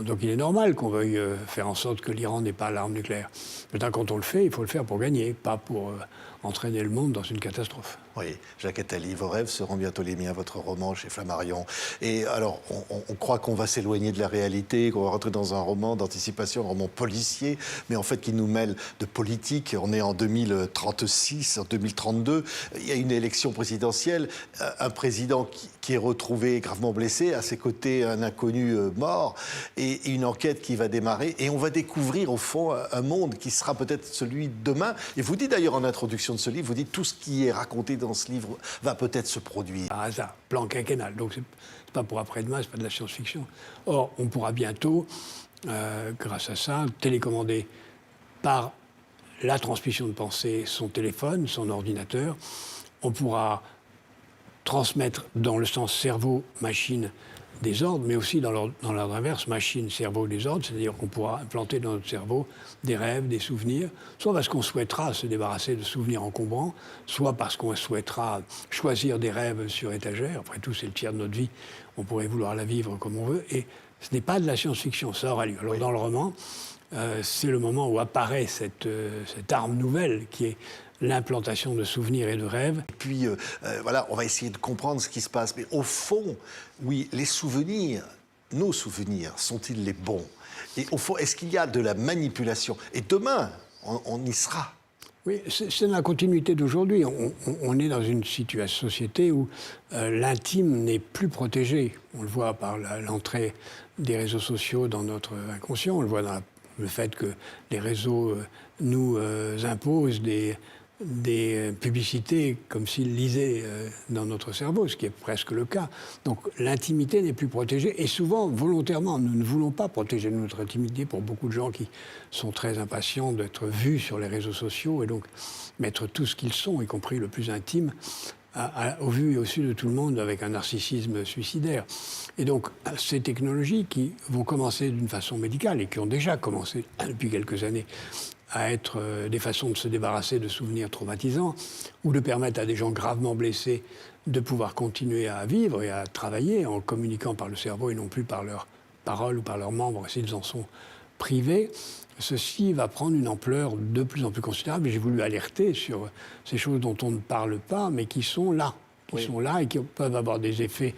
Donc il est normal qu'on veuille faire en sorte que l'Iran n'ait pas l'arme nucléaire. Maintenant, quand on le fait, il faut le faire pour gagner, pas pour entraîner le monde dans une catastrophe. Oui, Jacques Attali, vos rêves seront bientôt les miens, votre roman chez Flammarion. Et alors, on croit qu'on va s'éloigner de la réalité, qu'on va rentrer dans un roman d'anticipation, un roman policier, mais en fait qui nous mêle de politique. On est en 2036, en 2032, il y a une élection présidentielle, un président qui est retrouvé gravement blessé, à ses côtés un inconnu mort, et une enquête qui va démarrer, et on va découvrir au fond un monde qui sera peut-être celui de demain. Et vous dites d'ailleurs en introduction de ce livre, vous dites tout ce qui est raconté dans ce livre va peut-être se produire. Par hasard, plan quinquennal. Donc c'est pas pour après-demain, c'est pas de la science-fiction. Or, on pourra bientôt, grâce à ça, télécommander par la transmission de pensée son téléphone, son ordinateur. On pourra transmettre dans le sens cerveau-machine des ordres, mais aussi dans l'ordre inverse, machine-cerveau des ordres, c'est-à-dire qu'on pourra implanter dans notre cerveau des rêves, des souvenirs, soit parce qu'on souhaitera se débarrasser de souvenirs encombrants, soit parce qu'on souhaitera choisir des rêves sur étagère. Après tout, c'est le tiers de notre vie, on pourrait vouloir la vivre comme on veut, et ce n'est pas de la science-fiction, ça aura lieu. Alors oui. Dans le roman, c'est le moment où apparaît cette arme nouvelle qui est l'implantation de souvenirs et de rêves. Et puis, voilà, on va essayer de comprendre ce qui se passe. Mais au fond, oui, les souvenirs, nos souvenirs, sont-ils les bons? Et au fond, est-ce qu'il y a de la manipulation? Et demain, on y sera. Oui, c'est dans la continuité d'aujourd'hui. On est dans une société où l'intime n'est plus protégé. On le voit par l'entrée des réseaux sociaux dans notre inconscient. On le voit dans le fait que les réseaux nous imposent des publicités comme s'ils lisaient dans notre cerveau, ce qui est presque le cas. Donc l'intimité n'est plus protégée et souvent, volontairement, nous ne voulons pas protéger notre intimité pour beaucoup de gens qui sont très impatients d'être vus sur les réseaux sociaux et donc mettre tout ce qu'ils sont, y compris le plus intime, au vu et au su de tout le monde avec un narcissisme suicidaire. Et donc ces technologies qui vont commencer d'une façon médicale et qui ont déjà commencé depuis quelques années à être des façons de se débarrasser de souvenirs traumatisants ou de permettre à des gens gravement blessés de pouvoir continuer à vivre et à travailler en communiquant par le cerveau et non plus par leurs paroles ou par leurs membres s'ils en sont privés. Ceci va prendre une ampleur de plus en plus considérable et j'ai voulu alerter sur ces choses dont on ne parle pas mais qui sont là, sont là et qui peuvent avoir des effets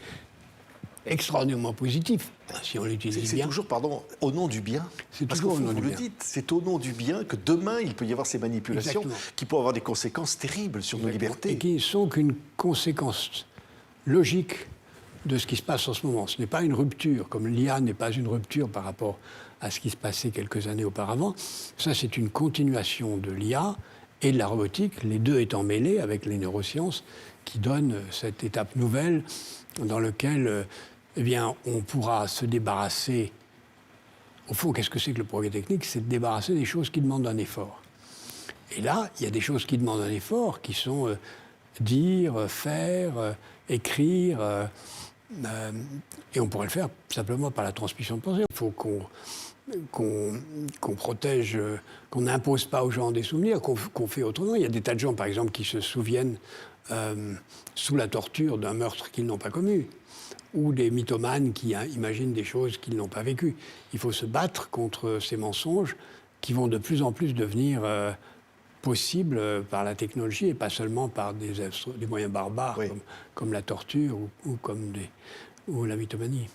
extraordinairement positif, si on l'utilise bien. C'est toujours, pardon, au nom du bien. C'est toujours au nom du bien. Vous le dites, c'est au nom du bien que demain, il peut y avoir ces manipulations qui peuvent avoir des conséquences terribles sur nos libertés. Et qui ne sont qu'une conséquence logique de ce qui se passe en ce moment. Ce n'est pas une rupture, comme l'IA n'est pas une rupture par rapport à ce qui se passait quelques années auparavant. Ça, c'est une continuation de l'IA et de la robotique, les deux étant mêlés avec les neurosciences, qui donnent cette étape nouvelle dans laquelle eh bien, on pourra se débarrasser. Au fond, qu'est-ce que c'est que le progrès technique? C'est de débarrasser des choses qui demandent un effort. Et là, il y a des choses qui demandent un effort, qui sont dire, faire, écrire. Et on pourrait le faire simplement par la transmission de pensée. Il faut qu'on protège, qu'on n'impose pas aux gens des souvenirs, qu'on fait autrement. Il y a des tas de gens, par exemple, qui se souviennent sous la torture d'un meurtre qu'ils n'ont pas commis, ou des mythomanes qui imaginent des choses qu'ils n'ont pas vécues. Il faut se battre contre ces mensonges qui vont de plus en plus devenir possibles par la technologie et pas seulement par des moyens barbares comme la torture ou la mythomanie.